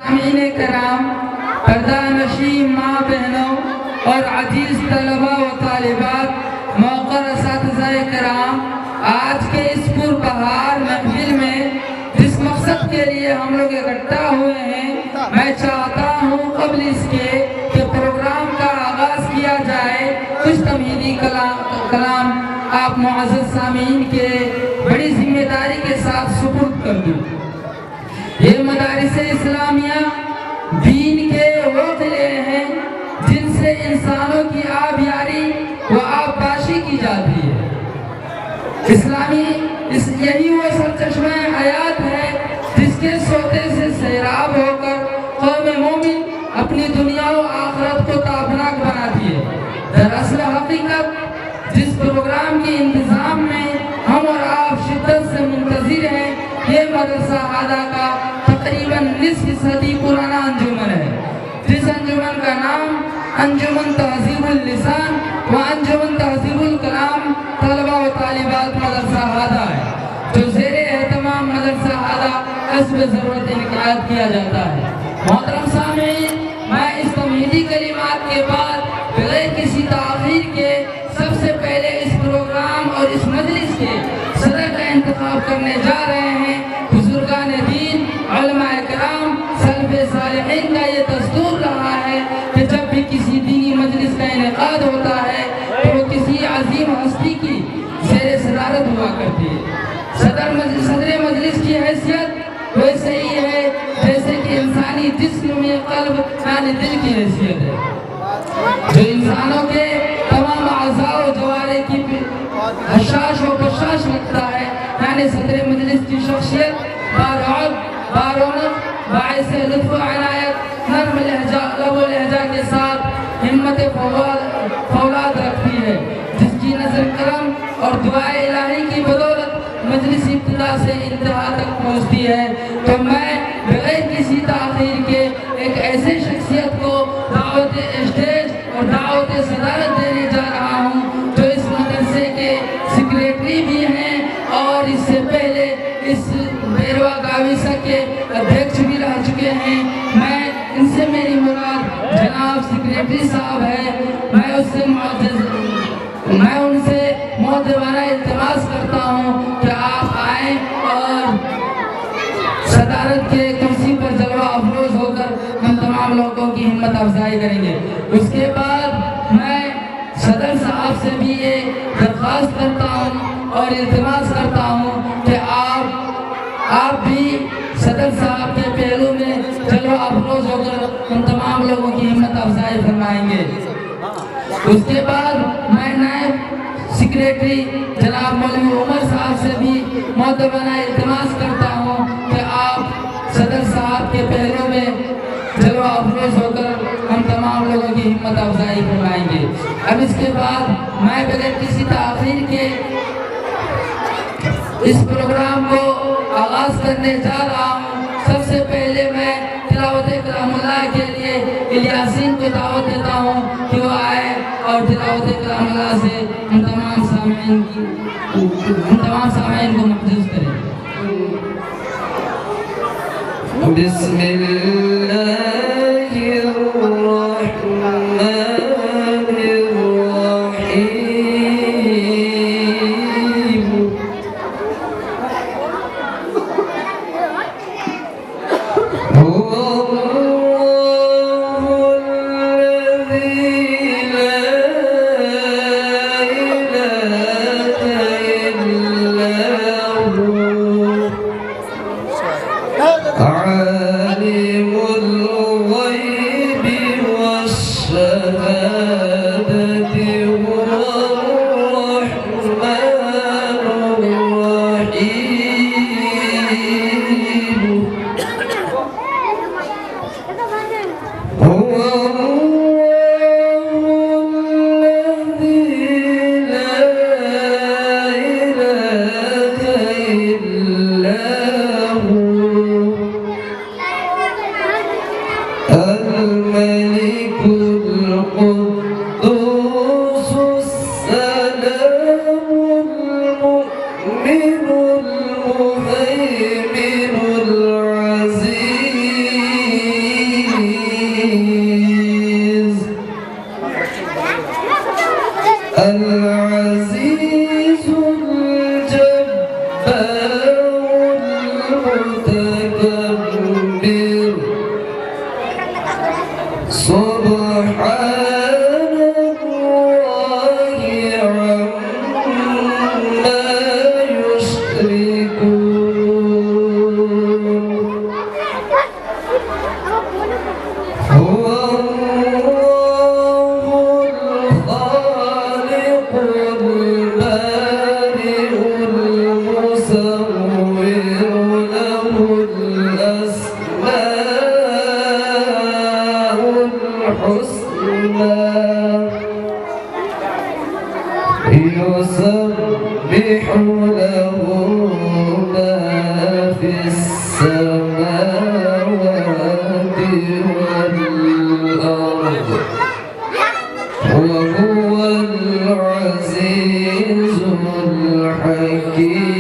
سامعین کرام، پردہ نشین ماں بہنوں اور عزیز طلباء و طالبات، موقر اساتذہ کرام، آج کے اس پربہار محفل میں جس مقصد کے لیے ہم لوگ اکٹھا ہوئے ہیں، میں چاہتا ہوں قبل اس کے کہ پروگرام کا آغاز کیا جائے کچھ تمہیدی کلام آپ معزز سامعین کے بڑی ذمہ داری کے ساتھ سپرد کر دوں۔ یہ مدارس اسلامیہ دین کے وہ قلعے ہیں جن سے انسانوں کی آبیاری و آبپاشی کی جاتی ہے۔ یہی وہ سرچشمہ حیات ہے جس کے سوتے سے سیراب ہو کر قوم مومن اپنی دنیا و آخرت کو تابناک بناتی ہے۔ دراصل حقیقت جس پروگرام کے انتظام میں ہم اور آپ شدت سے منتظر ہیں، یہ مدرسہ ہادہ کا تقریباً نصف صدی پرانا انجمن ہے، جس انجمن کا نام انجمن تہذیب اللسان و انجمن تہذیب الکلام طلبہ و طالبات مدرسہ ہادہ ہے، جو زیر اہتمام مدرسہ ہادہ حسب ضرورت انعقاد کیا جاتا ہے۔ محترم سامعین، میں اس تمہیدی کلمات کے بعد بغیر کسی تاخیر کے سب سے پہلے اس پروگرام اور اس مجلس کے صدر کا انتخاب کرنے جا رہے ہیں۔ بزرگان دین، علماء کرام، سلف صالحین کا یہ دستور رہا ہے کہ جب بھی کسی دینی مجلس کا انعقاد ہوتا ہے تو وہ کسی عظیم ہستی کی زیر صدارت ہوا کرتی ہے۔ صدر مجلس کی حیثیت ویسے ہی ہے جیسے کہ انسانی جسم میں قلب یعنی دل کی حیثیت ہے، جو انسانوں کے تمام اعضاء و جوارح کی حشاش و بشاش رکھتا ہے، یعنی صدر مجلس کی شخصیت بارونق، باعث لطف و عنایت، نرم لہجہ، لب و لہجہ کے ساتھ ہمت فولاد رکھتی ہے، جس کی نظر کرم اور دعائے الہی کی بدولت مجلس ابتدا سے انتہا تک پہنچتی ہے۔ تو میں بغیر کسی تاخیر کے ایک ایسے شخصیت کو دعوت اسٹیج اور دعوت صدارت دینے جا رہا ہوں جو اس مدرسے کے سیکریٹری بھی ہیں اور اس سے پہلے اس بیروا گاویسا کے ادھیکش بھی رہ چکے ہیں۔ میں ان سے میری مراد جناب سیکریٹری صاحب ہے، میں ان سے مؤدبانہ التماس کرتا ہوں کہ آپ آئیں اور صدارت کے کرسی پر جلوہ افروز ہو کر ہم تمام لوگوں کی ہمت افزائی کریں گے۔ اس کے بعد میں صدر صاحب سے بھی یہ درخواست کرتا ہوں اور التماس کرتا ہوں کہ آپ بھی صدر صاحب کے پہلو میں جلوہ افروز ہو کر ہم تمام لوگوں کی ہمت افزائی فرمائیں گے۔ اس کے بعد میں نائب سیکریٹری جناب مولوی عمر صاحب سے بھی مؤدبانہ التماس کرتا ہوں کہ آپ صدر صاحب کے پہلو میں جلوہ افروز ہو کر ہم تمام لوگوں کی ہمت افزائی فرمائیں گے۔ اب اس کے بعد میں بغیر کسی تاخیر کے اس پروگرام کو آغاز کرنے جا رہا ہوں۔ سب سے پہلے میں تلاوت کلام اللہ کے لیے الیاسین کو دعوت دیتا ہوں کہ وہ آئے اور تلاوت کلام اللہ سے ہم تمام سامعین کو محفوظ کریں۔ بسم اللہ المهيمن العزيز سبحان الله عما يشركون هو الله الخالق البارئ المصور له الأسماء الحسنى يسبح له ما في السماوات والأرض وهو العزيز الحكيم